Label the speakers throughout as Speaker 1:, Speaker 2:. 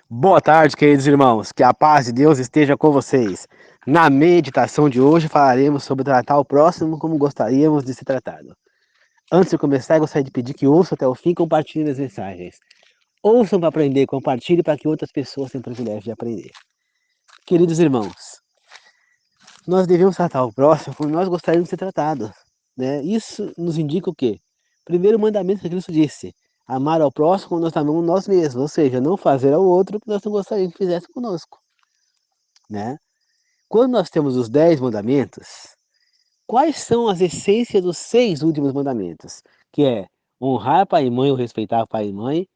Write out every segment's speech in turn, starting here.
Speaker 1: Boa tarde, queridos irmãos. Que a paz de Deus esteja com vocês. Na meditação de hoje falaremos sobre tratar o próximo como gostaríamos de ser tratado. Antes de começar, eu gostaria de pedir que ouçam até o fim e compartilhem as mensagens. Ouçam para aprender, compartilhem para que outras pessoas tenham o privilégio de aprender. Queridos irmãos, nós devemos tratar o próximo como nós gostaríamos de ser tratados, né? Isso nos indica o quê? Primeiro mandamento que Cristo disse: amar ao próximo como nós amamos nós mesmos, ou seja, não fazer ao outro o que nós não gostaríamos que fizesse conosco, né? Quando nós temos os 10 mandamentos, quais são as essências dos 6 últimos mandamentos? Que é honrar pai e mãe ou respeitar pai e mãe,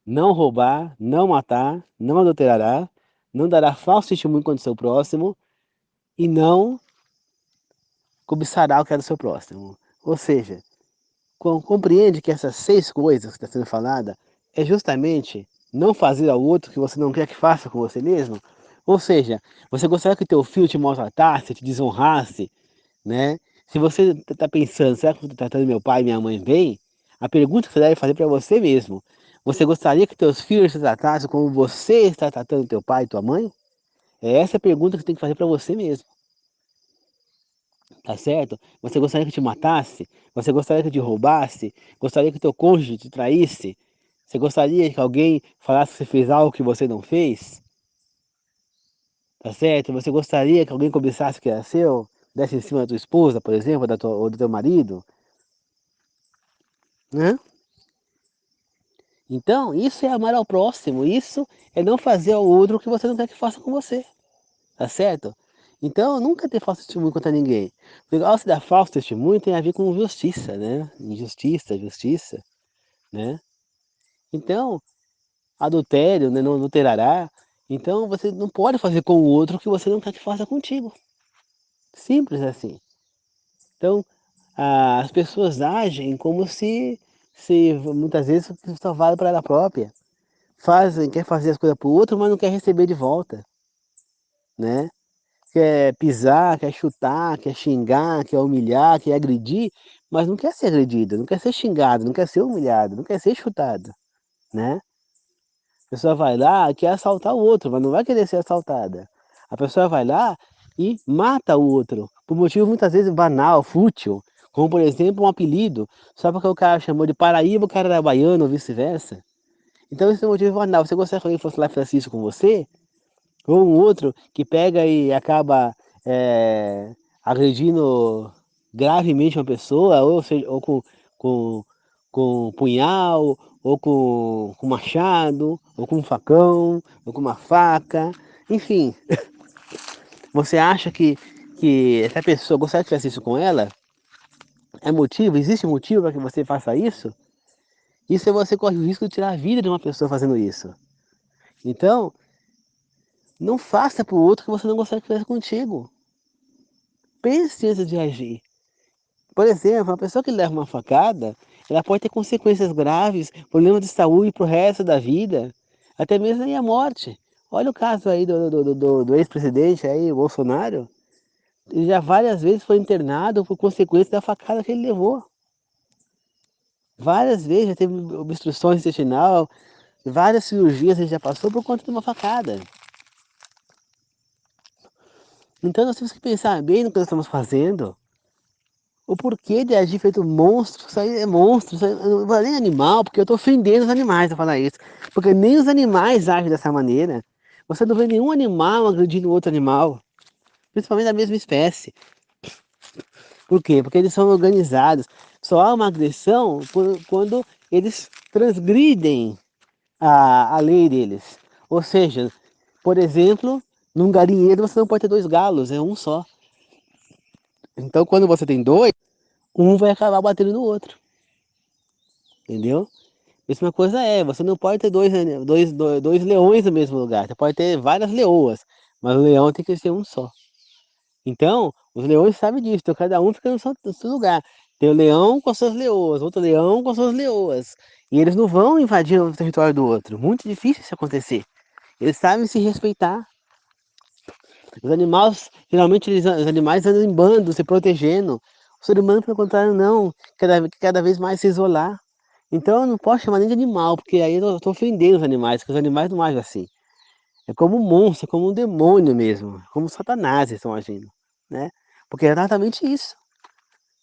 Speaker 1: não roubar, não matar, não adulterará, não dará falso testemunho contra o seu próximo e não cobiçará o que é do seu próximo. Ou seja, compreende que essas 6 coisas que está sendo falada é justamente não fazer ao outro o que você não quer que faça com você mesmo? Ou seja, você gostaria que teu filho te maltratasse, te desonrasse, né? Se você está pensando, será que eu estou tratando meu pai e minha mãe bem? A pergunta que você deve fazer para você mesmo: você gostaria que teus filhos te tratassem como você está tratando teu pai e tua mãe? É essa a pergunta que você tem que fazer para você mesmo, tá certo? Você gostaria que te matasse? Você gostaria que te roubasse? Gostaria que teu cônjuge te traísse? Você gostaria que alguém falasse que você fez algo que você não fez? Tá certo? Você gostaria que alguém cobiçasse o que era seu? Desse em cima da tua esposa, por exemplo, ou do teu marido? Né? Então, isso é amar ao próximo, isso é não fazer ao outro o que você não quer que faça com você, tá certo? Então, nunca ter falso testemunho contra ninguém. Porque ao se dar falso testemunho tem a ver com justiça, né? Injustiça, justiça, né? Então, adultério, né? Não adulterará. Então, você não pode fazer com o outro o que você não quer que faça contigo. Simples assim. Então, as pessoas agem como se muitas vezes só vale para ela própria. Quer fazer as coisas para o outro, mas não quer receber de volta, né? Quer pisar, quer chutar, quer xingar, quer humilhar, quer agredir, mas não quer ser agredido, não quer ser xingado, não quer ser humilhado, não quer ser chutado, né? A pessoa vai lá, quer assaltar o outro, mas não vai querer ser assaltada. A pessoa vai lá e mata o outro, por motivo muitas vezes banal, fútil, como por exemplo um apelido, só porque o cara chamou de Paraíba, o cara era baiano ou vice-versa. Então esse é um motivo banal. Você gostaria que alguém fosse lá e fizesse isso com você? Ou um outro que pega e acaba agredindo gravemente uma pessoa, ou seja, ou com, com punhal, ou com machado, ou com um facão, ou com uma faca, enfim. Você acha que essa pessoa gostaria que tivesse isso com ela? É motivo? Existe motivo para que você faça isso? Isso é você corre o risco de tirar a vida de uma pessoa fazendo isso. Então, não faça para o outro o que você não gostaria que fizesse contigo. Pense antes de agir. Por exemplo, uma pessoa que leva uma facada, ela pode ter consequências graves, problemas de saúde para o resto da vida, até mesmo aí a morte. Olha o caso aí do ex-presidente aí, o Bolsonaro. Ele já várias vezes foi internado por consequência da facada que ele levou. Várias vezes já teve obstrução intestinal, várias cirurgias ele já passou por conta de uma facada. Então nós temos que pensar bem no que nós estamos fazendo. O porquê de agir feito monstro, isso aí é monstro, isso aí, eu não vou nem animal, porque eu estou ofendendo os animais a falar isso. Porque nem os animais agem dessa maneira. Você não vê nenhum animal agredindo outro animal, principalmente da mesma espécie. Por quê? Porque eles são organizados. Só há uma agressão quando eles transgridem a lei deles. Ou seja, por exemplo, num galinheiro você não pode ter 2 galos, é um só. Então quando você tem 2, um vai acabar batendo no outro. Entendeu? Mesma coisa você não pode ter dois leões no mesmo lugar. Você pode ter várias leoas, mas o leão tem que ser um só. Então, os leões sabem disso, então cada um fica no seu lugar. Tem o leão com as suas leoas, outro leão com as suas leoas. E eles não vão invadir o território do outro. Muito difícil isso acontecer. Eles sabem se respeitar. Os animais, geralmente os animais andam em bando, se protegendo. O ser humano, pelo contrário, não. Cada vez mais se isolar. Então eu não posso chamar nem de animal, porque aí eu estou ofendendo os animais, porque os animais não agem assim. É como um monstro, é como um demônio mesmo, como Satanás eles estão agindo, né? Porque é exatamente isso,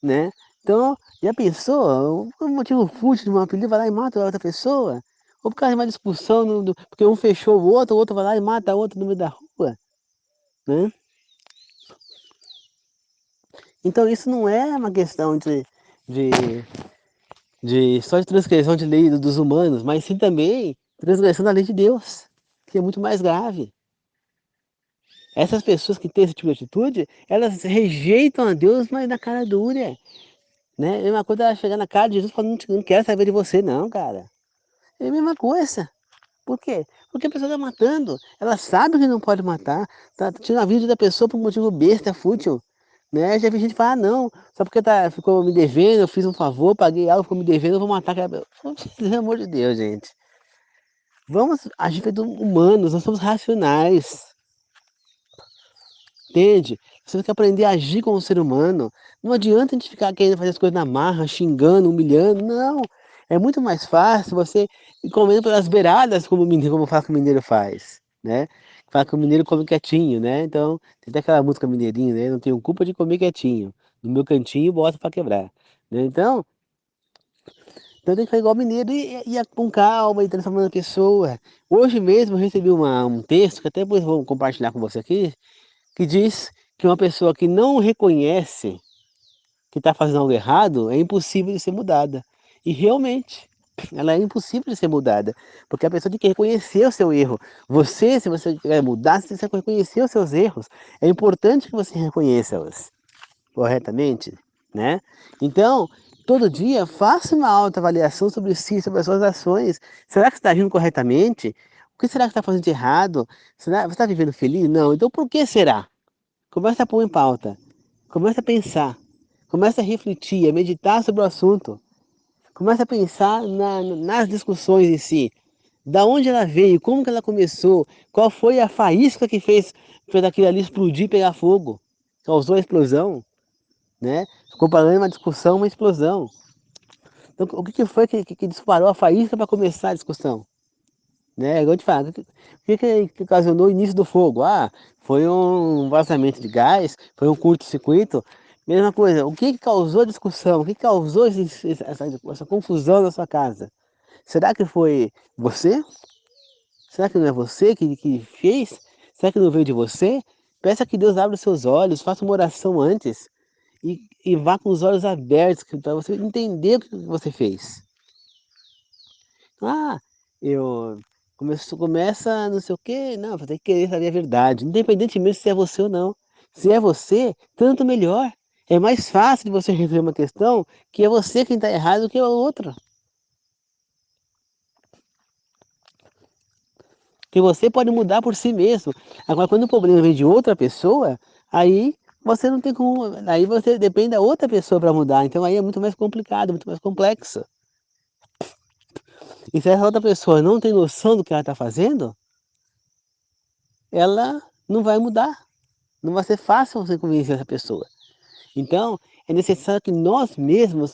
Speaker 1: né? Então, já pensou? O motivo fútil de uma apelido vai lá e mata a outra pessoa? Ou por causa de uma discussão, porque um fechou o outro vai lá e mata o outro no meio da rua, né? Então isso não é uma questão de, só de transgressão de lei dos humanos, mas sim também transgressão da lei de Deus, que é muito mais grave. Essas pessoas que têm esse tipo de atitude, elas rejeitam a Deus, mas na cara dura, né? É uma coisa ela chegar na cara de Jesus e falar, não quero saber de você não, cara. É a mesma coisa. Por quê? Porque a pessoa está matando, ela sabe que não pode matar, tá tirando a vida da pessoa por um motivo besta, fútil. Né? Já vi gente falar, ah, não, só porque ficou me devendo, eu fiz um favor, paguei algo, ficou me devendo, eu vou matar aquela pessoa. Pelo amor de Deus, gente. Vamos agir feito humanos, nós somos racionais. Entende? Você tem que aprender a agir como um ser humano. Não adianta a gente ficar querendo fazer as coisas na marra, xingando, humilhando. Não. É muito mais fácil você ir comendo pelas beiradas, como o mineiro, como faz que o mineiro faz, né? Fala que o mineiro come quietinho, né? Então, tem até aquela música mineirinha, né? Não tenho culpa de comer quietinho. No meu cantinho, bota pra quebrar. Né? Então tem que fazer igual mineiro e ir com calma e transformando a pessoa. Hoje mesmo eu recebi um texto, que até depois vou compartilhar com você aqui, que diz que uma pessoa que não reconhece que está fazendo algo errado é impossível de ser mudada. E realmente, ela é impossível de ser mudada, porque a pessoa tem que reconhecer o seu erro. Você, se você quer mudar, você tem que reconhecer os seus erros. É importante que você reconheça-os corretamente, né? Então, todo dia faça uma autoavaliação sobre si, sobre as suas ações. Será que você está agindo corretamente? O que será que está fazendo de errado? Será, você está vivendo feliz? Não. Então, por que será? Começa a pôr em pauta, começa a pensar, começa a refletir, a meditar sobre o assunto, começa a pensar nas discussões em si, da onde ela veio, como que ela começou, qual foi a faísca que fez aquilo ali explodir e pegar fogo, causou a explosão, né? Comparando uma discussão, uma explosão. Então, o que foi que disparou a faísca para começar a discussão? Né? Igual eu te falo, o que ocasionou o início do fogo? Ah, foi um vazamento de gás, foi um curto-circuito. Mesma coisa, o que causou a discussão? O que causou essa confusão na sua casa? Será que foi você? Será que não é você que fez? Será que não veio de você? Peça que Deus abra os seus olhos, faça uma oração antes e vá com os olhos abertos para você entender o que você fez. Ah, eu começa não sei o quê, não, você tem que querer saber a verdade, independentemente se é você ou não. Se é você, tanto melhor. É mais fácil de você resolver uma questão que é você quem está errado do que o outro. Que você pode mudar por si mesmo. Agora, quando o problema vem de outra pessoa, aí você não tem como. Aí você depende da outra pessoa para mudar. Então aí é muito mais complicado, muito mais complexo. E se essa outra pessoa não tem noção do que ela está fazendo, ela não vai mudar. Não vai ser fácil você convencer essa pessoa. Então, é necessário que nós mesmos,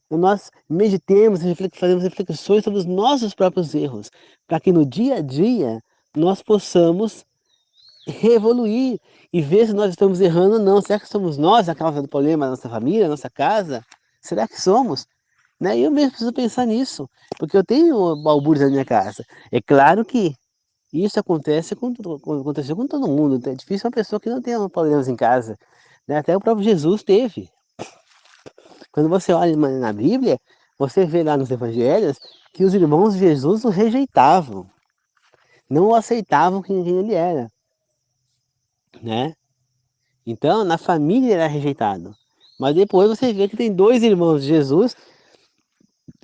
Speaker 1: nós meditemos, fazemos reflexões sobre os nossos próprios erros, para que no dia a dia nós possamos evoluir e ver se nós estamos errando ou não. Será que somos nós a causa do problema da nossa família, da nossa casa? Será que somos? Né? Eu mesmo preciso pensar nisso, porque eu tenho balbúrdios na minha casa. É claro que isso aconteceu com todo mundo. É difícil uma pessoa que não tenha problemas em casa. Né? Até o próprio Jesus teve. Quando você olha na Bíblia, você vê lá nos evangelhos que os irmãos de Jesus o rejeitavam. Não o aceitavam quem ele era. Né? Então, na família ele era rejeitado. Mas depois você vê que tem dois irmãos de Jesus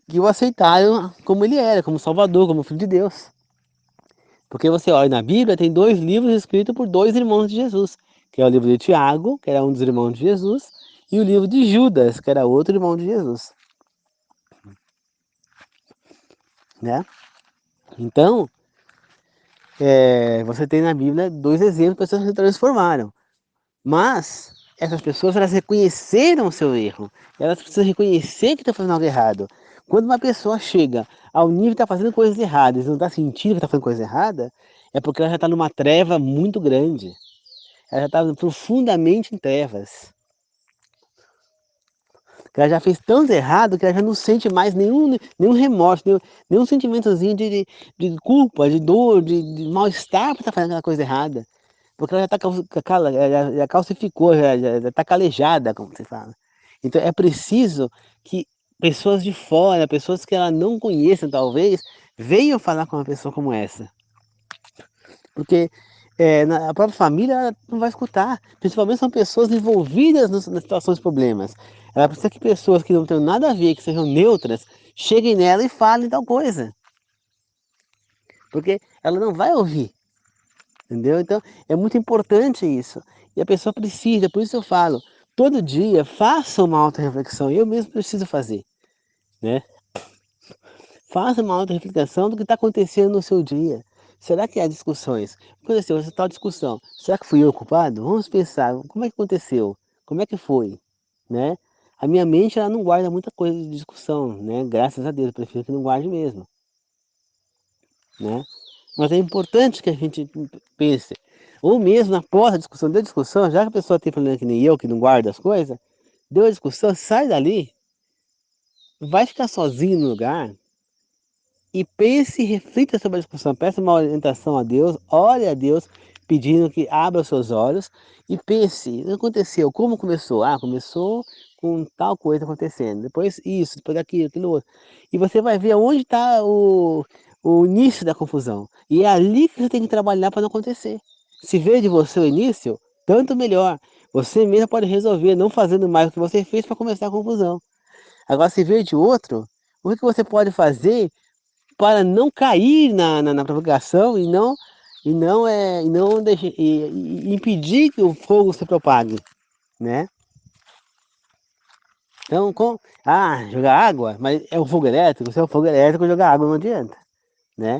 Speaker 1: que o aceitaram como ele era, como Salvador, como Filho de Deus. Porque você olha na Bíblia, tem dois livros escritos por dois irmãos de Jesus, que é o livro de Tiago, que era um dos irmãos de Jesus, e o livro de Judas, que era outro irmão de Jesus. Né? Então, você tem na Bíblia dois exemplos de pessoas que se transformaram. Mas essas pessoas, elas reconheceram o seu erro. Elas precisam reconhecer que estão fazendo algo errado. Quando uma pessoa chega ao nível de estar fazendo coisas erradas e não está sentindo que está fazendo coisa errada, é porque ela já está numa treva muito grande. Ela já está profundamente em trevas. Que ela já fez tanto errado que ela já não sente mais nenhum remorso, nenhum sentimentozinho de culpa, de dor, de mal-estar por estar fazendo aquela coisa errada. Porque ela já está já calcificou, já está calejada, como você fala. Então é preciso que pessoas de fora, pessoas que ela não conheça talvez, venham falar com uma pessoa como essa. Porque a própria família ela não vai escutar. Principalmente são pessoas envolvidas nas situações de problemas. Ela precisa que pessoas que não tenham nada a ver, que sejam neutras, cheguem nela e falem tal coisa. Porque ela não vai ouvir. Entendeu? Então é muito importante isso. E a pessoa precisa, por isso eu falo, todo dia faça uma auto-reflexão. Eu mesmo preciso fazer. Né? Faça uma auto-reflexão do que está acontecendo no seu dia. Será que há discussões? Aconteceu essa tal discussão. Será que fui eu o culpado? Vamos pensar, como é que aconteceu? Como é que foi? Né? A minha mente ela não guarda muita coisa de discussão, né? Graças a Deus, eu prefiro que não guarde mesmo. Né? Mas é importante que a gente pense. Ou mesmo após a discussão, deu discussão, já que a pessoa tem problema que nem eu, que não guarda as coisas, deu a discussão, sai dali, vai ficar sozinho no lugar, e pense e reflita sobre a discussão, peça uma orientação a Deus, ore a Deus, pedindo que abra os seus olhos e pense, o que aconteceu, como começou? Ah, começou com tal coisa acontecendo, depois isso, depois aquilo outro. E você vai ver onde está o início da confusão. E é ali que você tem que trabalhar para não acontecer. Se veio de você o início, tanto melhor. Você mesmo pode resolver, não fazendo mais o que você fez para começar a confusão. Agora, se veio de outro, o que você pode fazer para não cair na provocação e impedir que o fogo se propague, né? Então, jogar água, mas é um fogo elétrico, se é um fogo elétrico, jogar água não adianta, né?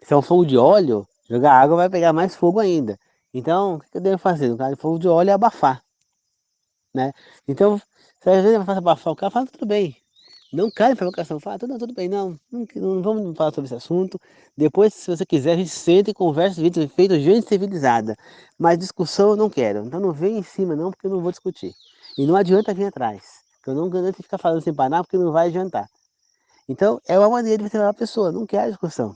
Speaker 1: Se é um fogo de óleo, jogar água vai pegar mais fogo ainda. Então, o que eu devo fazer? No caso de fogo de óleo é abafar, né? Então, se às vezes eu faço abafar, o cara fala, tudo bem, não cai em provocação, fala, tudo bem, não vamos falar sobre esse assunto. Depois, se você quiser, a gente senta e conversa, feito gente civilizada. Mas discussão eu não quero. Então não vem em cima não, porque eu não vou discutir. E não adianta vir atrás. Porque eu não adianta ficar falando sem parar, porque não vai adiantar. Então é uma maneira de você falar a pessoa, não quer discussão.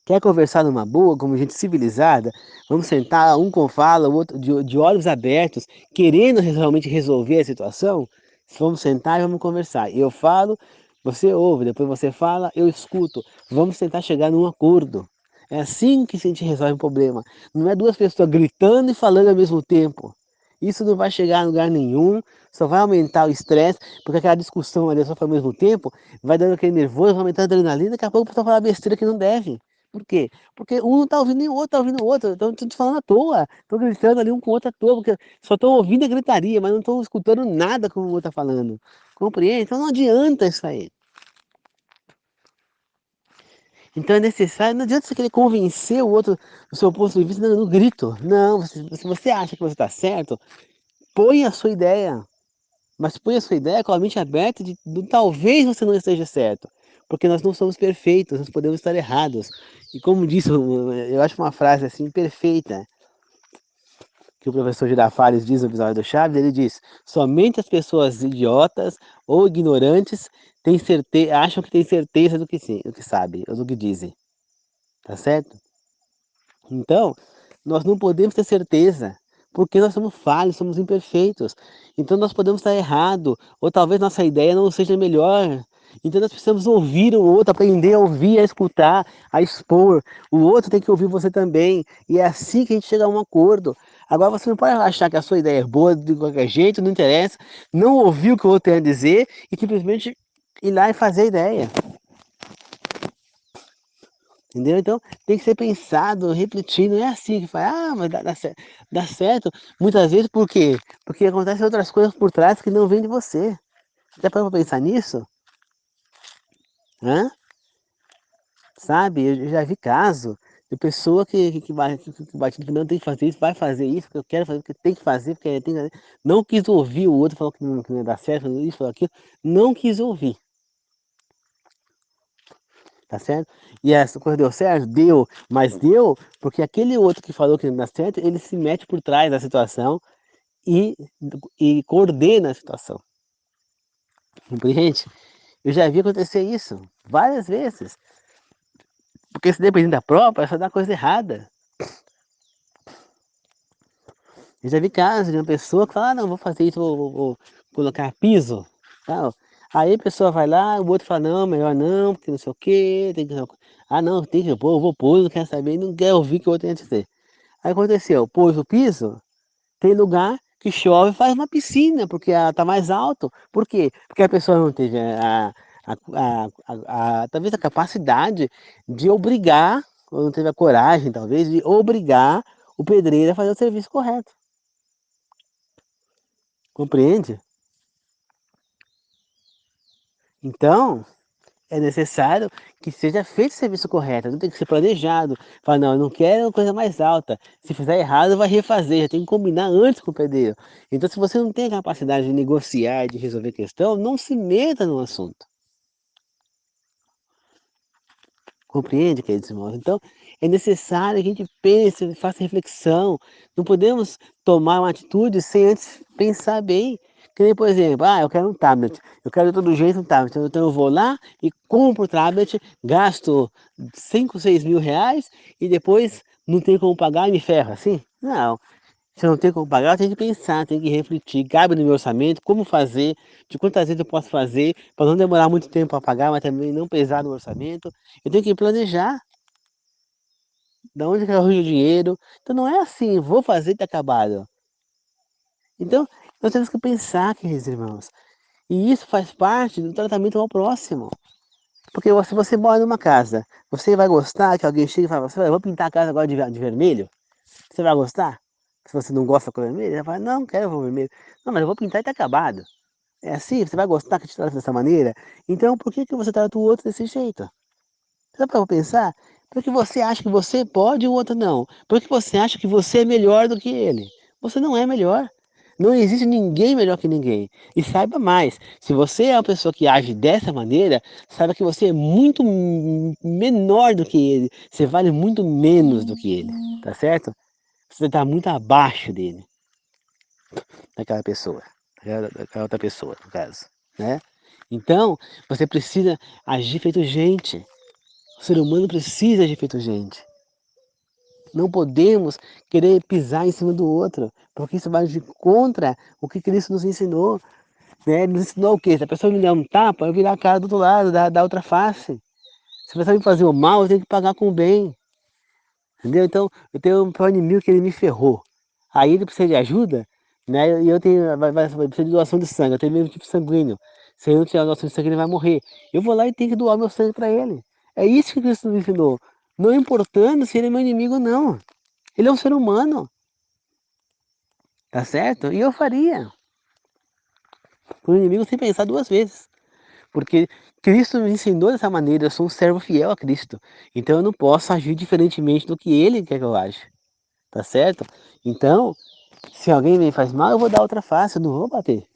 Speaker 1: Quer conversar numa boa, como gente civilizada? Vamos sentar, um com fala, o outro de olhos abertos, querendo realmente resolver a situação? Vamos sentar e vamos conversar. Eu falo, você ouve, depois você fala, eu escuto. Vamos tentar chegar num acordo. É assim que a gente resolve um problema. Não é duas pessoas gritando e falando ao mesmo tempo. Isso não vai chegar a lugar nenhum, só vai aumentar o estresse, porque aquela discussão ali só ao mesmo tempo, vai dando aquele nervoso, vai aumentando a adrenalina, daqui a pouco a pessoa fala besteira que não deve. Por quê? Porque um não tá ouvindo nem o outro, tá ouvindo o outro. Então, tô te falando à toa. Tô gritando ali um com o outro à toa, porque só tô ouvindo a gritaria, mas não tô escutando nada como o outro tá falando. Compreende? Então não adianta isso aí. Então é necessário, não adianta você querer convencer o outro do seu ponto de vista no grito. Não, se você acha que você está certo, põe a sua ideia. Mas põe a sua ideia com a mente aberta de talvez você não esteja certo. Porque nós não somos perfeitos, nós podemos estar errados. E como disse, eu acho uma frase assim perfeita, que o professor Girafales diz no episódio do Chaves, ele diz, somente as pessoas idiotas ou ignorantes acham que têm certeza do que sabem, ou do que dizem. Tá certo? Então, nós não podemos ter certeza, porque nós somos falhos, somos imperfeitos. Então nós podemos estar errado, ou talvez nossa ideia não seja melhor. Então nós precisamos ouvir o outro, aprender a ouvir, a escutar, a expor. O outro tem que ouvir você também. E é assim que a gente chega a um acordo. Agora você não pode achar que a sua ideia é boa de qualquer jeito, não interessa, não ouvir o que o outro tem a dizer e simplesmente ir lá e fazer a ideia. Entendeu? Então tem que ser pensado, refletido, não é assim que faz, mas dá certo. Muitas vezes por quê? Porque acontecem outras coisas por trás que não vêm de você. Você já parou para pensar nisso? Hã? Sabe? Eu já vi caso de pessoa que bate, que não tem que fazer isso, vai fazer isso, porque eu quero fazer, porque tem que fazer, porque tem que fazer. Não quis ouvir o outro, falou que não ia dar certo, falou isso, falou aquilo. Não quis ouvir. tá certo? E essa coisa deu certo? Deu, mas deu porque aquele outro que falou que não dá certo, ele se mete por trás da situação e, e coordena a situação, compreende? Eu já vi acontecer isso várias vezes, porque se depender da própria, só dá coisa errada. Eu já vi casos de uma pessoa que fala, ah, não, vou fazer isso, vou colocar piso, tal. Aí a pessoa vai lá, o outro fala, não, melhor não, porque não sei o quê, tem que... Ah, não, tem que pôr, eu vou pôr, não quer saber, não quer ouvir o que o outro tem a dizer. Aí aconteceu, pôs o piso, tem lugar que chove e faz uma piscina, porque tá mais alto. Por quê? Porque a pessoa não teve talvez a capacidade de obrigar, ou não teve a coragem, talvez, de obrigar o pedreiro a fazer o serviço correto. Compreende? Então, é necessário que seja feito o serviço correto, não tem que ser planejado. Fala, não, eu não quero uma coisa mais alta. Se fizer errado, vai refazer, já tem que combinar antes com o pedreiro. Então, se você não tem a capacidade de negociar, de resolver a questão, não se meta no assunto. Compreende, queridos irmãos? Então, é necessário que a gente pense, faça reflexão. Não podemos tomar uma atitude sem antes pensar bem. Que nem, por exemplo, ah, eu quero um tablet. Eu quero de todo jeito um tablet. Então eu vou lá e compro o tablet, gasto 5, 6 mil reais e depois não tem como pagar e me ferro assim? Não. Se eu não tenho como pagar, eu tenho que pensar, tenho que refletir. Cabe no meu orçamento, como fazer, de quantas vezes eu posso fazer, para não demorar muito tempo para pagar, mas também não pesar no orçamento. Eu tenho que planejar de onde que eu arranjo o dinheiro. Então não é assim, vou fazer e está acabado. Então, nós temos que pensar, queridos irmãos. E isso faz parte do tratamento ao próximo. Porque se você mora numa casa, você vai gostar que alguém chegue e fale, eu vou pintar a casa agora de vermelho? Você vai gostar? Se você não gosta da cor vermelha, você vai falar, não, quero cor vermelho. Não, mas eu vou pintar e está acabado. É assim? Você vai gostar que te trata dessa maneira? Então, por que você trata o outro desse jeito? Sabe para pensar? Porque você acha que você pode e o outro não. Porque você acha que você é melhor do que ele. Você não é melhor. Não existe ninguém melhor que ninguém. E saiba mais, se você é uma pessoa que age dessa maneira, saiba que você é muito menor do que ele. Você vale muito menos do que ele. Tá certo? Você está muito abaixo dele, daquela pessoa. Daquela outra pessoa, no caso. Né? Então, você precisa agir feito gente. O ser humano precisa de feito gente. Não podemos querer pisar em cima do outro, porque isso vai de contra o que Cristo nos ensinou. Né? Ele nos ensinou o quê? Se a pessoa me der um tapa, eu virar a cara do outro lado, da outra face. Se a pessoa me fazer o mal, eu tenho que pagar com o bem. Entendeu? Então, eu tenho um inimigo que ele me ferrou. Aí ele precisa de ajuda, né? E eu tenho, vai precisar de doação de sangue, eu tenho mesmo tipo sanguíneo. Se eu não tiver doação de sangue, ele vai morrer. Eu vou lá e tenho que doar meu sangue para ele. É isso que Cristo nos ensinou. Não importando se ele é meu inimigo ou não. Ele é um ser humano, tá certo? E eu faria. O inimigo sem pensar duas vezes. Porque Cristo me ensinou dessa maneira, eu sou um servo fiel a Cristo. Então eu não posso agir diferentemente do que ele quer que eu aja. Tá certo? Então, se alguém me faz mal, eu vou dar outra face, eu não vou bater.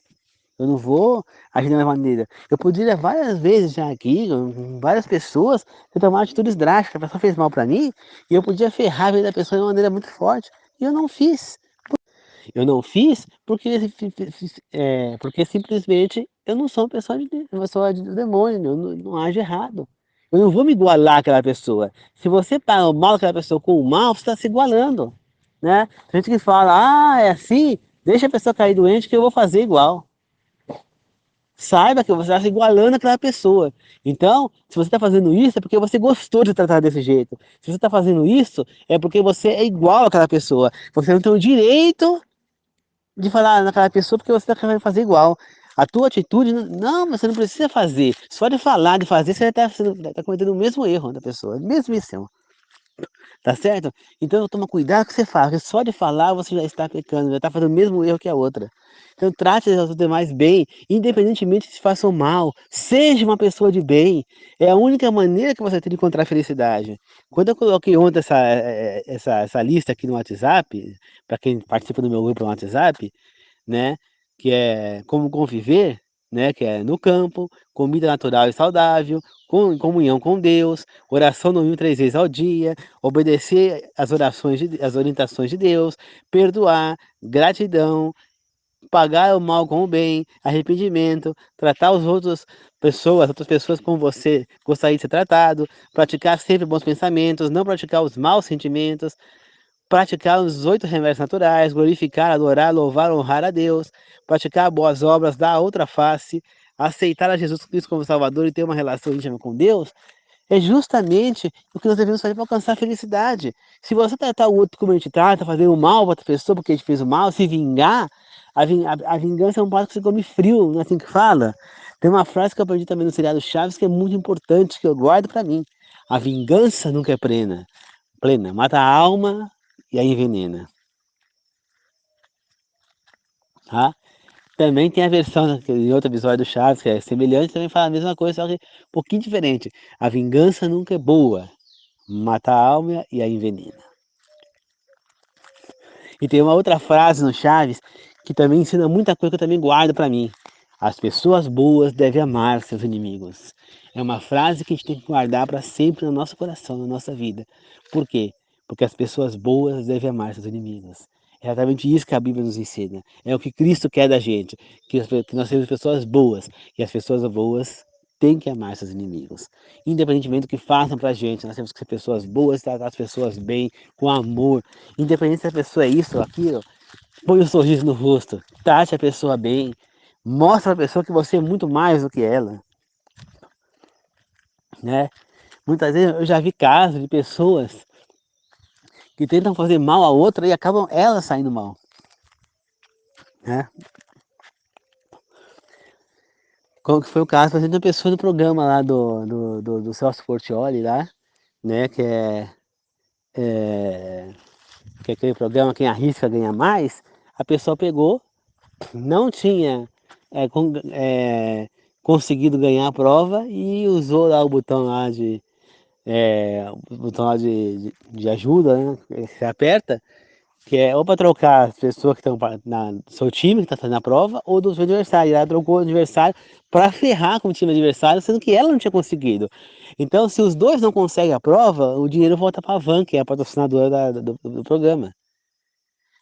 Speaker 1: Eu não vou agir da mesma maneira. Eu poderia várias vezes já aqui, com várias pessoas, ter tomado atitudes drásticas. A pessoa fez mal para mim e eu podia ferrar a vida da pessoa de uma maneira muito forte. E eu não fiz. Eu não fiz porque simplesmente eu não sou uma pessoa de Deus, uma pessoa de demônio, eu não ajo errado. Eu não vou me igualar àquela pessoa. Se você paga o mal daquela pessoa com o mal, você está se igualando. Né? Tem gente que fala, ah, é assim, deixa a pessoa cair doente que eu vou fazer igual. Saiba que você está se igualando àquela pessoa. Então, se você está fazendo isso, é porque você gostou de tratar desse jeito. Se você está fazendo isso, é porque você é igual àquela pessoa. Você não tem o direito de falar naquela pessoa porque você está querendo fazer igual. A tua atitude, não, você não precisa fazer. Só de falar, de fazer, você está tá cometendo o mesmo erro da pessoa. Mesmo isso. Tá certo? Então toma cuidado com o que você fala, porque só de falar você já está pecando, já está fazendo o mesmo erro que a outra. Então trate os demais bem, independentemente se façam mal. Seja uma pessoa de bem. É a única maneira que você tem de encontrar felicidade. Quando eu coloquei ontem essa lista aqui no WhatsApp, para quem participa do meu grupo no WhatsApp, né? Que é como conviver, né, que é no campo, comida natural e saudável, comunhão com Deus, oração no mínimo 3 vezes ao dia, obedecer as orientações de Deus, perdoar, gratidão, pagar o mal com o bem, arrependimento, tratar outras pessoas como você gostaria de ser tratado, praticar sempre bons pensamentos, não praticar os maus sentimentos, praticar os 8 remédios naturais, glorificar, adorar, louvar, honrar a Deus, praticar boas obras, dar a outra face, aceitar a Jesus Cristo como Salvador e ter uma relação íntima com Deus, é justamente o que nós devemos fazer para alcançar a felicidade. Se você tratar o outro como a gente trata, fazer o mal para outra pessoa porque a gente fez o mal, se vingar, a vingança é um prato que você come frio, não é assim que fala? Tem uma frase que eu aprendi também no seriado Chaves que é muito importante, que eu guardo para mim. A vingança nunca é plena, mata a alma e a envenena, tá? Também tem a versão em outro episódio do Chaves, que é semelhante, também fala a mesma coisa, só que um pouquinho diferente. A vingança nunca é boa, mata a alma e a envenena. E tem uma outra frase no Chaves que também ensina muita coisa que eu também guardo para mim. As pessoas boas devem amar seus inimigos. É uma frase que a gente tem que guardar para sempre no nosso coração, na nossa vida. Por quê? Porque as pessoas boas devem amar seus inimigos. É exatamente isso que a Bíblia nos ensina. É o que Cristo quer da gente, que nós sejamos pessoas boas. E as pessoas boas têm que amar seus inimigos. Independentemente do que façam pra gente, nós temos que ser pessoas boas, tratar as pessoas bem, com amor. Independente se a pessoa é isso ou aquilo, põe um sorriso no rosto, trate a pessoa bem, mostra a pessoa que você é muito mais do que ela, né? Muitas vezes eu já vi casos de pessoas que tentam fazer mal a outra e acabam elas saindo mal, né? Como que foi o caso, por exemplo, da pessoa do programa lá do Celso Portiolli lá, né? Que é aquele programa Quem Arrisca Ganha Mais. A pessoa pegou, não tinha conseguido ganhar a prova e usou lá o botão lá o botão lá de ajuda, né? Você aperta, que é ou para trocar as pessoas que estão na seu time que está fazendo a prova, ou do seu adversário. E ela trocou o adversário para ferrar com o time adversário, sendo que ela não tinha conseguido. Então, se os dois não conseguem a prova, o dinheiro volta para a Van, que é a patrocinadora do programa.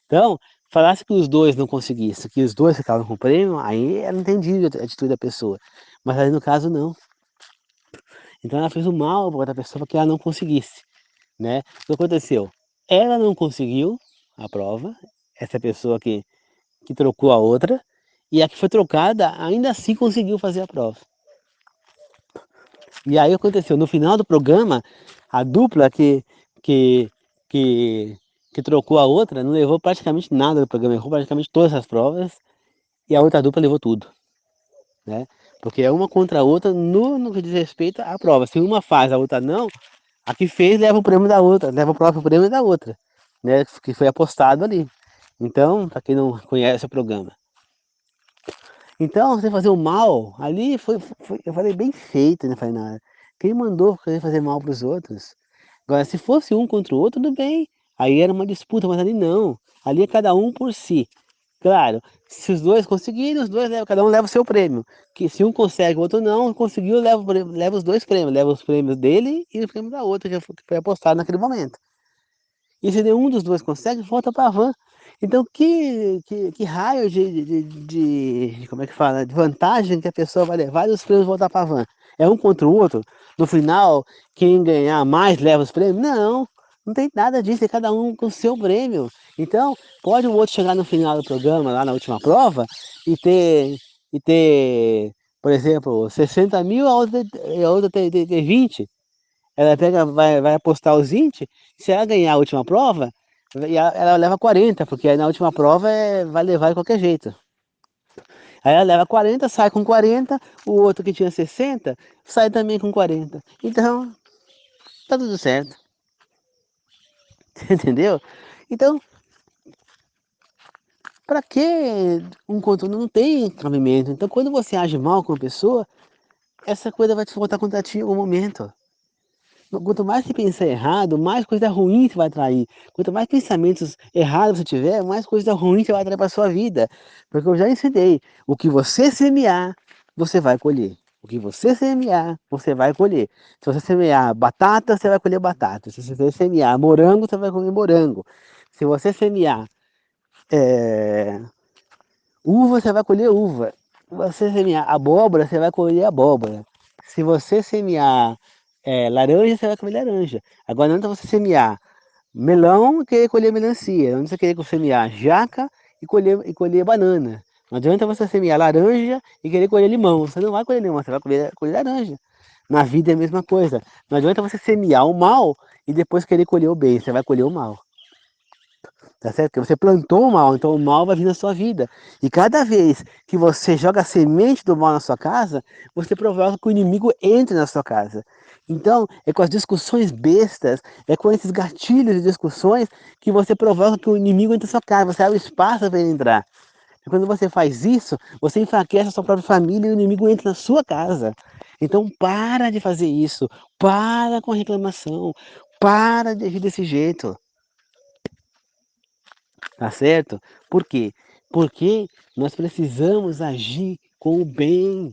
Speaker 1: Então, falasse que os dois não conseguissem, que os dois ficavam com o prêmio, aí ela entendia a atitude da pessoa. Mas aí no caso não. Então ela fez o mal para outra pessoa para que ela não conseguisse, né? O que aconteceu? Ela não conseguiu a prova, essa pessoa que trocou a outra, e a que foi trocada ainda assim conseguiu fazer a prova. E aí aconteceu, no final do programa, a dupla que, que, que trocou a outra não levou praticamente nada do programa, errou praticamente todas as provas, e a outra dupla levou tudo, né? Porque é uma contra a outra no que diz respeito à prova. Se uma faz, a outra não, a que fez leva o prêmio da outra, leva o próprio prêmio da outra, né? Que foi apostado ali. Então, para quem não conhece o programa. Então, você fazer o mal, ali eu falei, bem feito, né? Falei, não, quem mandou querer fazer mal para os outros? Agora, se fosse um contra o outro, tudo bem. Aí era uma disputa, mas ali não. Ali é cada um por si. Claro, se os dois conseguirem, os dois levam, cada um leva o seu prêmio. Que se um consegue, o outro não, conseguiu, leva os dois prêmios. Leva os prêmios dele e o prêmio da outra, que foi apostado naquele momento. E se nenhum dos dois consegue, volta para a van. Então, que raio como é que fala, de vantagem que a pessoa vai levar e os prêmios voltar para a van? É um contra o outro? No final, quem ganhar mais leva os prêmios? Não, não tem nada disso, é cada um com o seu prêmio. Então, pode o outro chegar no final do programa, lá na última prova, e ter, por exemplo, 60 mil, a outra ter 20. Ela vai apostar os 20, se ela ganhar a última prova, ela leva 40, porque aí na última prova vai levar de qualquer jeito. Aí ela leva 40, sai com 40, o outro que tinha 60, sai também com 40. Então, tá tudo certo. Entendeu? Então, para que um controle não tem cabimento? Então, quando você age mal com uma pessoa, essa coisa vai te voltar contra ti em algum momento. Quanto mais você pensar errado, mais coisa ruim você vai atrair. Quanto mais pensamentos errados você tiver, mais coisa ruim você vai atrair para sua vida. Porque eu já ensinei, o que você semear, você vai colher. O que você semear, você vai colher. Se você semear batata, você vai colher batata. Se você semear morango, você vai colher morango. Se você semear é, uva, você vai colher uva. Se você semear abóbora, você vai colher abóbora. Se você semear laranja, você vai colher laranja. Agora não adianta você semear melão e querer colher melancia. Não adianta você querer semear jaca e colher banana. Não adianta você semear laranja e querer colher limão. Você não vai colher limão, você vai colher laranja. Na vida é a mesma coisa. Não adianta você semear o mal e depois querer colher o bem. Você vai colher o mal. Tá certo? Porque você plantou o mal, então o mal vai vir na sua vida. E cada vez que você joga a semente do mal na sua casa, você provoca que o inimigo entre na sua casa. Então, é com as discussões bestas, é com esses gatilhos de discussões que você provoca que o inimigo entre na sua casa, você abre espaço para ele entrar. E quando você faz isso, você enfraquece a sua própria família e o inimigo entra na sua casa. Então, para de fazer isso, para com a reclamação, para de agir desse jeito. Tá certo? Por quê? Porque nós precisamos agir com o bem.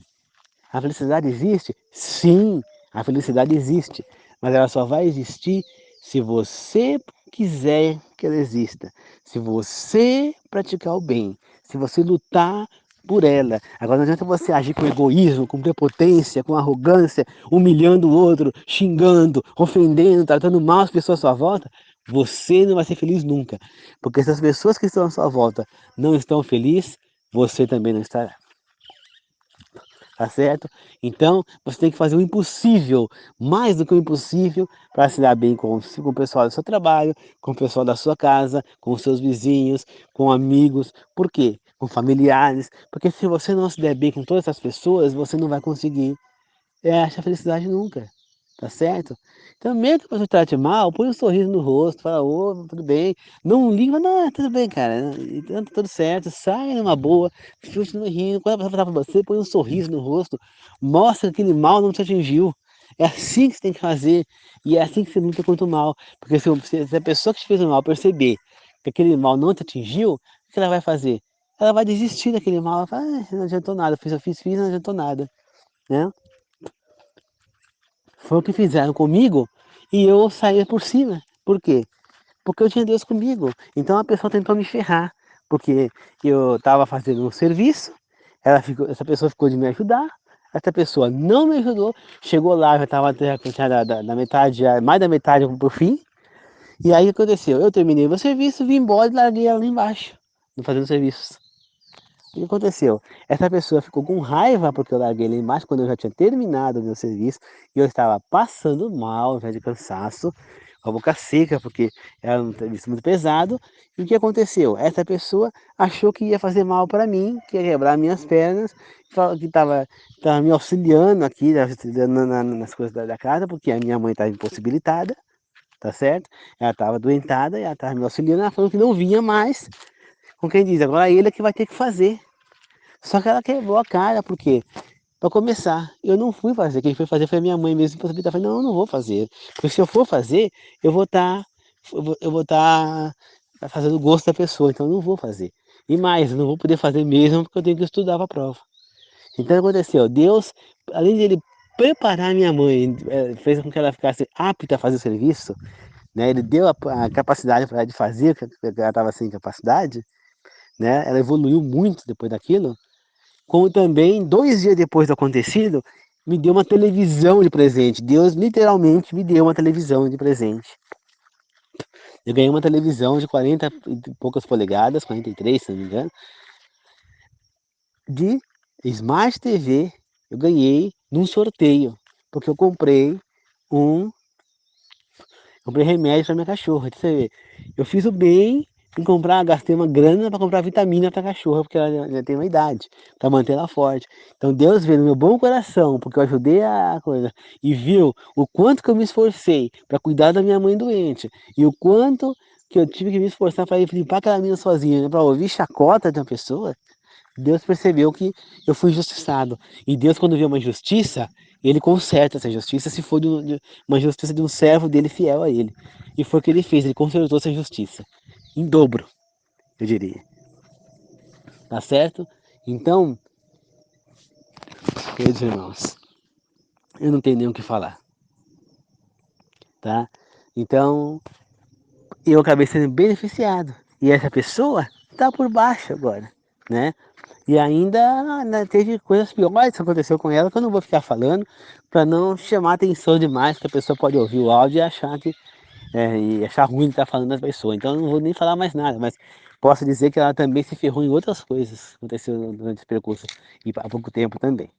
Speaker 1: A felicidade existe? Sim, a felicidade existe, mas ela só vai existir se você quiser que ela exista, se você praticar o bem, se você lutar por ela. Agora não adianta você agir com egoísmo, com prepotência, com arrogância, humilhando o outro, xingando, ofendendo, tratando mal as pessoas à sua volta. Você não vai ser feliz nunca, porque se as pessoas que estão à sua volta não estão felizes, você também não estará. Tá certo? Então, você tem que fazer o impossível, mais do que o impossível, para se dar bem com o pessoal do seu trabalho, com o pessoal da sua casa, com os seus vizinhos, com amigos. Por quê? Com familiares. Porque se você não se der bem com todas essas pessoas, você não vai conseguir achar felicidade nunca. Tá certo? Então, mesmo que a pessoa trate mal, põe um sorriso no rosto, fala, ô, tudo bem. Não liga, não, tudo bem, cara. Então, tá tudo certo, sai numa boa, continua rindo. Quando a pessoa falar pra você, põe um sorriso no rosto, mostra que aquele mal não te atingiu. É assim que você tem que fazer. E é assim que você luta contra o mal. Porque se a pessoa que te fez o mal perceber que aquele mal não te atingiu, o que ela vai fazer? Ela vai desistir daquele mal. Ela fala, não adiantou nada, fiz, não adiantou nada. Né? Foi o que fizeram comigo e eu saí por cima. Por quê? Porque eu tinha Deus comigo. Então a pessoa tentou me ferrar. Porque eu estava fazendo um serviço, essa pessoa ficou de me ajudar, essa pessoa não me ajudou, chegou lá, já estava da metade, mais da metade para o fim. E aí o que aconteceu? Eu terminei meu serviço, vim embora e larguei ela lá embaixo, fazendo serviço. O que aconteceu? Essa pessoa ficou com raiva porque eu larguei lá embaixo quando eu já tinha terminado o meu serviço e eu estava passando mal, já de cansaço, com a boca seca, porque era um serviço muito pesado. E o que aconteceu? Essa pessoa achou que ia fazer mal para mim, que ia quebrar minhas pernas, que estava me auxiliando aqui nas coisas da casa, porque a minha mãe estava impossibilitada, tá certo? Ela estava doentada e ela estava me auxiliando, ela falou que não vinha mais. Com quem diz, agora ele é que vai ter que fazer. Só que ela quebrou a cara, porque, para começar, eu não fui fazer, quem foi fazer foi a minha mãe mesmo, possibilitar, eu falei, não, eu não vou fazer, porque se eu for fazer, eu vou estar fazendo o gosto da pessoa, então eu não vou fazer. E mais, eu não vou poder fazer mesmo, porque eu tenho que estudar para a prova. Então aconteceu, Deus, além de ele preparar minha mãe, fez com que ela ficasse apta a fazer o serviço, né? Ele deu a capacidade para ela de fazer, porque ela estava sem capacidade, né? Ela evoluiu muito depois daquilo. Como também, 2 dias depois do acontecido, me deu uma televisão de presente. Deus literalmente me deu uma televisão de presente. Eu ganhei uma televisão de 40 e poucas polegadas, 43, se não me engano, de Smart TV. Eu ganhei num sorteio, porque eu um comprei remédio para minha cachorra. Então, você vê, eu fiz o bem em comprar, gastei uma grana para comprar vitamina para a cachorra, porque ela já tem uma idade, para manter ela forte. Então Deus vê no meu bom coração, porque eu ajudei a coisa, e viu o quanto que eu me esforcei para cuidar da minha mãe doente, e o quanto que eu tive que me esforçar para ir limpar aquela mina sozinha, né, para ouvir chacota de uma pessoa. Deus percebeu que eu fui injustiçado. E Deus, quando vê uma injustiça, ele conserta essa injustiça se for uma injustiça de um servo dele fiel a ele. E foi o que ele fez, ele consertou essa injustiça. Em dobro, eu diria. Tá certo? Então, queridos irmãos, eu não tenho nem o que falar, tá? Então, eu acabei sendo beneficiado. E essa pessoa está por baixo agora, né? E ainda né, teve coisas piores que aconteceu com ela, que eu não vou ficar falando, para não chamar atenção demais, que a pessoa pode ouvir o áudio e achar ruim estar falando das pessoas. Então eu não vou nem falar mais nada, mas posso dizer que ela também se ferrou em outras coisas que aconteceu durante esse percurso, e há pouco tempo também.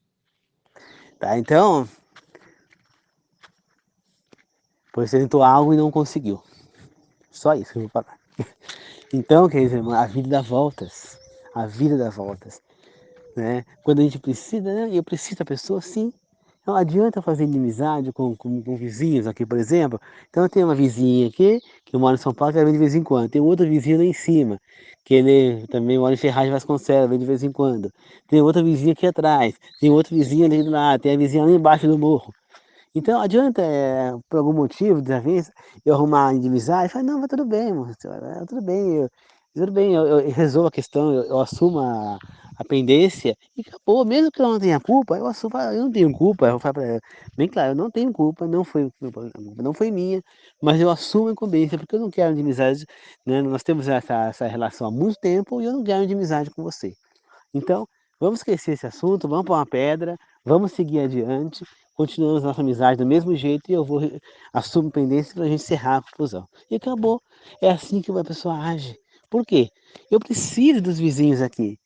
Speaker 1: Tá? Então, pois você tentou algo e não conseguiu. Só isso que eu vou falar. Então, queridos irmãos, a vida dá voltas. A vida dá voltas. Né? Quando a gente precisa, né? Eu preciso da pessoa, sim. Não adianta fazer inimizade com vizinhos aqui, por exemplo. Então eu tenho uma vizinha aqui, que mora em São Paulo, que ela vem de vez em quando. Tem outro vizinho lá em cima, que ele também mora em Ferraz de Vasconcelos, vem de vez em quando. Tem outra vizinha aqui atrás, tem outro vizinho ali do lado, tem a vizinha lá embaixo do morro. Então adianta, por algum motivo, desavença, eu arrumar inimizade, e falar, não, vai tudo bem, moço, tudo bem, eu resolvo a questão, eu assumo a pendência e acabou, mesmo que eu não tenha culpa, eu assumo, eu não tenho culpa, eu falo pra ela, bem claro, eu não tenho culpa, não foi minha, mas eu assumo a incumbência, porque eu não quero inimizade, né? Nós temos essa relação há muito tempo e eu não quero inimizade com você. Então, vamos esquecer esse assunto, vamos pôr uma pedra, vamos seguir adiante, continuamos nossa amizade do mesmo jeito e eu vou assumo pendência para a gente encerrar a confusão. E acabou. É assim que uma pessoa age. Por quê? Eu preciso dos vizinhos aqui.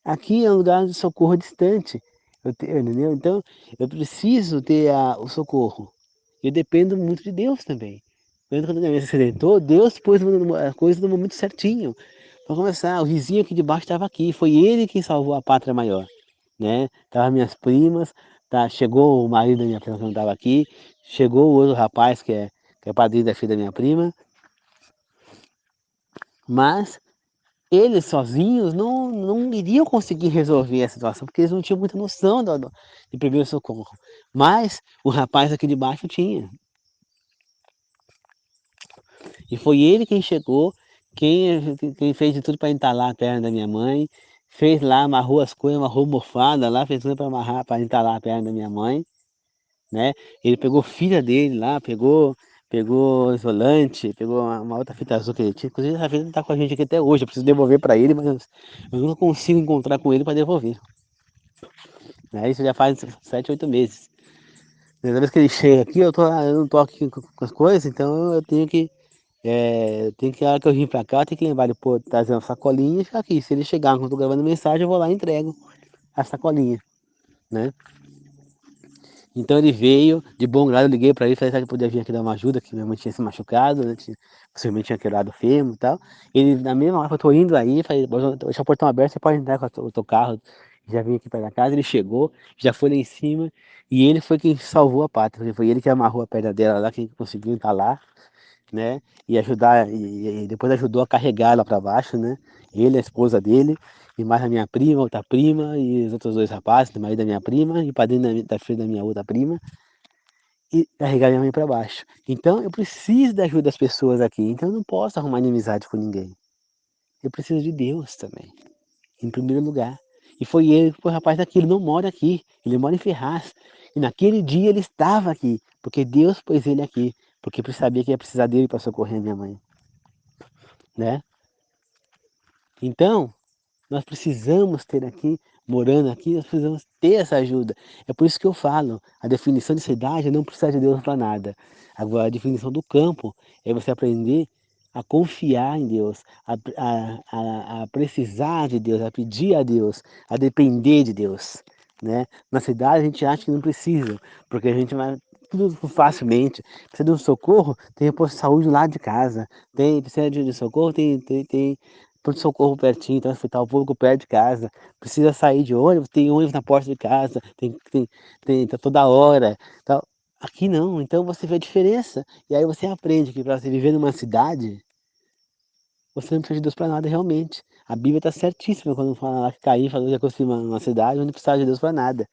Speaker 1: Aqui é um lugar de socorro distante. Entendeu? Então, eu preciso ter o socorro. Eu dependo muito de Deus também. Quando a minha se acidentou, Deus pôs a coisa no momento certinho. Para começar, o vizinho aqui de baixo estava aqui. Foi ele quem salvou a pátria maior. Né? Tava minhas primas, tá? Chegou o marido da minha prima que não estava aqui. Chegou o outro rapaz que é padrinho da filha da minha prima. Mas eles sozinhos não iriam conseguir resolver a situação, porque eles não tinham muita noção de primeiro socorro. Mas o rapaz aqui de baixo tinha. E foi ele quem chegou, quem fez de tudo para entalar a perna da minha mãe, fez lá, amarrou as coisas, amarrou mofada lá, fez tudo para amarrar, para entalar a perna da minha mãe, né? Ele pegou filha dele lá, pegou isolante, pegou uma outra fita azul que ele tinha. Inclusive essa fita está com a gente aqui até hoje, eu preciso devolver para ele, mas eu nunca consigo encontrar com ele para devolver. Né? Isso já faz 7, 8 meses. Toda vez que ele chega aqui, eu não tô aqui com as coisas, então eu a hora que eu vim pra cá, eu tenho que lembrar de pôr, trazer uma sacolinha e ficar aqui. Se ele chegar quando eu tô gravando mensagem, eu vou lá e entrego a sacolinha, né? Então ele veio, de bom grado, eu liguei pra ele, falei que ele podia vir aqui dar uma ajuda, que minha mãe tinha se machucado, né? Possivelmente tinha quebrado o fêmur e tal. Ele, na mesma hora que eu tô indo aí, falei, deixa o portão aberto, você pode entrar com o teu carro. Já vim aqui perto da casa, ele chegou, já foi lá em cima, e ele foi quem salvou a pátria. Foi ele que amarrou a perna dela lá, que conseguiu entalar, né? E depois ajudou a carregar ela para baixo, né? Ele, a esposa dele, e mais a minha prima, outra prima, e os outros dois rapazes, o marido da minha prima, e o padrinho da filha da minha outra prima, e carregar minha mãe para baixo. Então eu preciso da ajuda das pessoas aqui, então eu não posso arrumar inimizade com ninguém. Eu preciso de Deus também, em primeiro lugar. E foi ele, foi o rapaz daqui, ele não mora aqui, ele mora em Ferraz. E naquele dia ele estava aqui, porque Deus pôs ele aqui, porque eu sabia que ia precisar dele para socorrer a minha mãe, né? Então, nós precisamos ter aqui, morando aqui, nós precisamos ter essa ajuda. É por isso que eu falo, a definição de cidade é não precisar de Deus para nada. Agora, a definição do campo é você aprender a confiar em Deus, a precisar de Deus, a pedir a Deus, a depender de Deus. Né? Na cidade a gente acha que não precisa, porque a gente vai tudo facilmente. Precisa de um socorro, tem posto de saúde lá de casa. Precisa de socorro, tem pronto-socorro pertinho, tem um hospital público perto de casa, precisa sair de ônibus, tem ônibus na porta de casa, tá toda hora. Tal. Aqui não, então você vê a diferença. E aí você aprende que para você viver numa cidade, você não precisa de Deus para nada realmente. A Bíblia está certíssima quando fala lá que Caim falou que construiu uma cidade onde não precisava de Deus para nada.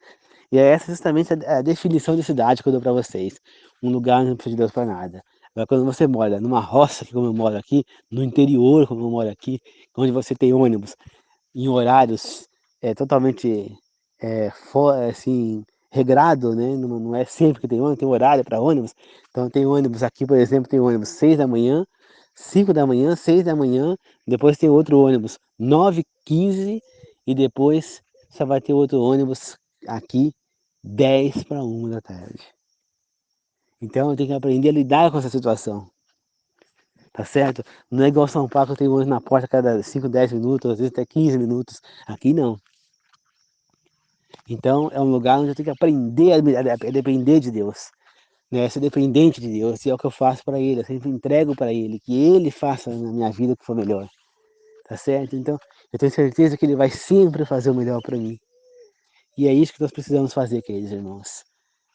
Speaker 1: E é essa justamente a definição de cidade que eu dou para vocês. Um lugar onde não precisa de Deus para nada. Agora, quando você mora numa roça, como eu moro aqui, no interior, como eu moro aqui, onde você tem ônibus em horários totalmente. assim, regrado, né? Não é sempre que tem ônibus, tem horário para ônibus. Então tem ônibus aqui, por exemplo, tem ônibus 6 da manhã, 5 da manhã, 6 da manhã, depois tem outro ônibus 9h15 e depois só vai ter outro ônibus aqui 10 para 1 da tarde. Então eu tenho que aprender a lidar com essa situação, tá certo? Não é igual São Paulo que eu tenho ônibus na porta a cada 5, 10 minutos, às vezes até 15 minutos. Aqui não. Então é um lugar onde eu tenho que aprender a depender de Deus, né? Ser dependente de Deus, e é o que eu faço para Ele, eu sempre entrego para Ele, que Ele faça na minha vida o que for melhor, tá certo? Então eu tenho certeza que Ele vai sempre fazer o melhor para mim. E é isso que nós precisamos fazer, queridos irmãos.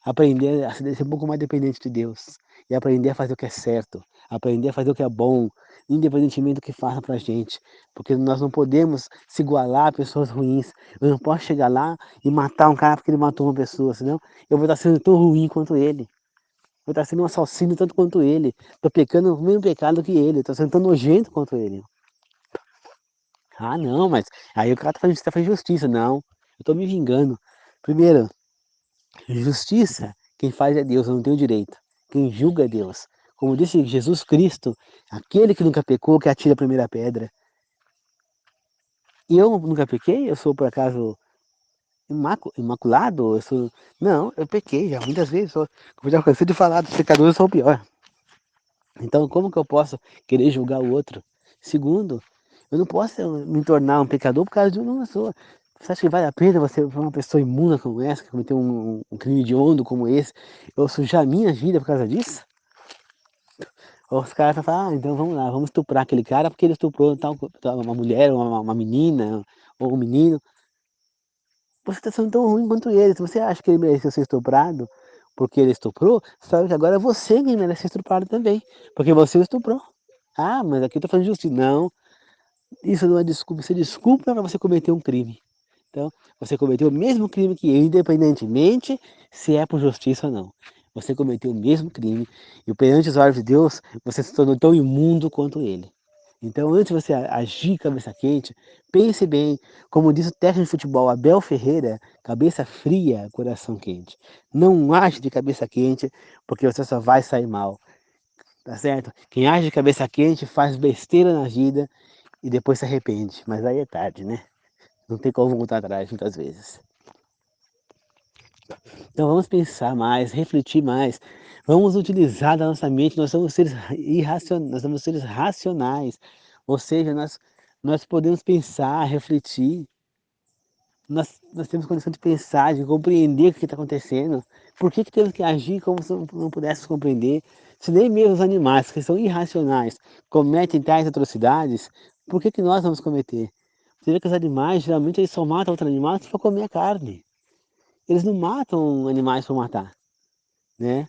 Speaker 1: Aprender a ser um pouco mais dependente de Deus. E aprender a fazer o que é certo. Aprender a fazer o que é bom, independentemente do que faça pra gente. Porque nós não podemos se igualar a pessoas ruins. Eu não posso chegar lá e matar um cara porque ele matou uma pessoa, senão eu vou estar sendo tão ruim quanto ele. Vou estar sendo um assassino tanto quanto ele. Estou pecando o mesmo pecado que ele. Estou sendo tão nojento quanto ele. Ah, não, mas aí o cara tá fazendo justiça. Não, eu estou me vingando. Primeiro, justiça, quem faz é Deus, eu não tenho direito. Quem julga é Deus. Como disse Jesus Cristo, aquele que nunca pecou, que atira a primeira pedra. E eu nunca pequei? Eu sou, por acaso, imaculado? Eu sou... Não, eu pequei já, muitas vezes. Como já cansei de falar, dos pecadores são o pior. Então, como que eu posso querer julgar o outro? Segundo, eu não posso me tornar um pecador por causa de uma pessoa. Você acha que vale a pena você, uma pessoa imunda como essa, que cometeu um crime hediondo como esse, eu sujar a minha vida por causa disso? Os caras falam, ah, então vamos lá, vamos estuprar aquele cara porque ele estuprou uma mulher, uma menina, ou um menino. Você está sendo tão ruim quanto ele. Se você acha que ele mereceu ser estuprado porque ele estuprou, sabe que agora é você que merece ser estuprado também, porque você o estuprou. Ah, mas aqui eu tô falando de justiça. Não, isso não é desculpa. Isso é desculpa para você cometer um crime. Então, você cometeu o mesmo crime que ele, independentemente se é por justiça ou não. Você cometeu o mesmo crime e perante os olhos de Deus, você se tornou tão imundo quanto ele. Então, antes de você agir cabeça quente, pense bem, como diz o técnico de futebol Abel Ferreira, cabeça fria, coração quente. Não age de cabeça quente, porque você só vai sair mal, tá certo? Quem age de cabeça quente faz besteira na vida e depois se arrepende, mas aí é tarde, né? Não tem como voltar atrás muitas vezes. Então vamos pensar mais, refletir mais, vamos utilizar da nossa mente, nós somos seres irracionais, nós somos seres racionais, ou seja, nós podemos pensar, refletir, nós temos condição de pensar, de compreender o que está acontecendo, por que temos que agir como se não pudéssemos compreender, se nem mesmo os animais, que são irracionais, cometem tais atrocidades, por que nós vamos cometer? Você vê que os animais, geralmente, eles só matam outro animal para comer a carne. Eles não matam animais por matar, né?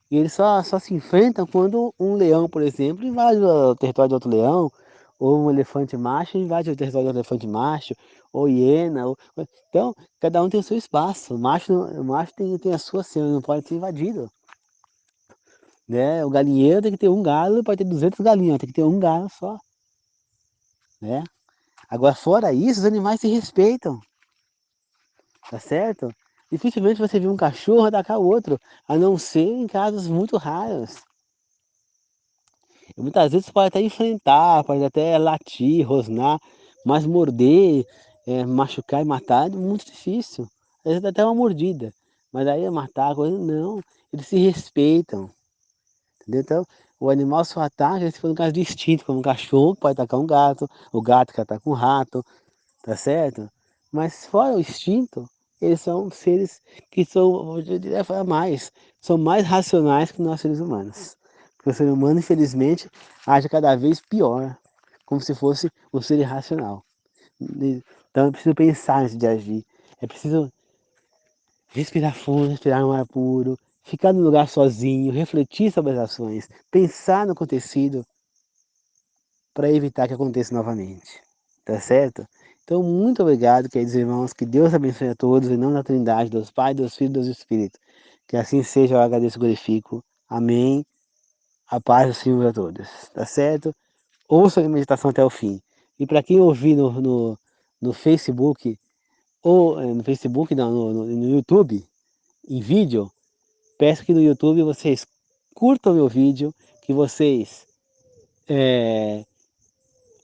Speaker 1: E eles só se enfrentam quando um leão, por exemplo, invade o território de outro leão, ou um elefante macho invade o território do elefante macho, ou hiena. Então, cada um tem o seu espaço. O macho tem a sua cena, não pode ser invadido. Né? O galinheiro tem que ter um galo, pode ter 200 galinhas, tem que ter um galo só. Né? Agora, fora isso, os animais se respeitam. Tá certo? Dificilmente você vê um cachorro atacar o outro, a não ser em casos muito raros. E muitas vezes pode até enfrentar, pode até latir, rosnar, mas morder, machucar e matar é muito difícil. Às vezes dá até uma mordida, mas aí matar, coisa, não, eles se respeitam. Entendeu? Então, o animal só ataca se for no caso de instinto, como um cachorro que pode atacar um gato, o gato que ataca um rato, tá certo? Mas fora o instinto, eles são seres que são, eu diria falar mais, são mais racionais que nós seres humanos. Porque o ser humano, infelizmente, age cada vez pior, como se fosse um ser irracional. Então é preciso pensar antes de agir, é preciso respirar fundo, respirar um ar puro, ficar no lugar sozinho, refletir sobre as ações, pensar no acontecido para evitar que aconteça novamente. Tá certo? Então, muito obrigado, queridos irmãos. Que Deus abençoe a todos, em nome da Trindade, Deus Pai, Deus Filho e Deus Espírito. Que assim seja, eu agradeço e glorifico. Amém. A paz do Senhor a todos. Tá certo? Ouça a meditação até o fim. E para quem ouvir no Facebook, ou no Facebook, não, no YouTube, em vídeo, peço que no YouTube vocês curtam meu vídeo, que vocês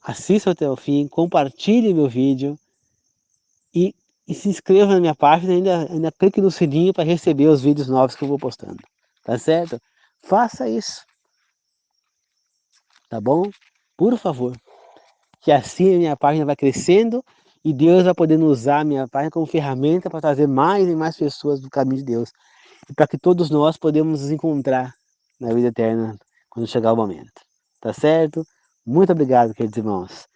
Speaker 1: assistam até o fim, compartilhem meu vídeo e, e se inscrevam na minha página e ainda clique no sininho para receber os vídeos novos que eu vou postando. Tá certo? Faça isso, tá bom? Por favor. Que assim a minha página vai crescendo e Deus vai podendo usar a minha página como ferramenta para trazer mais e mais pessoas do caminho de Deus. E para que todos nós podemos nos encontrar na vida eterna quando chegar o momento. Tá certo? Muito obrigado, queridos irmãos.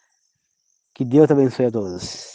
Speaker 1: Que Deus abençoe a todos.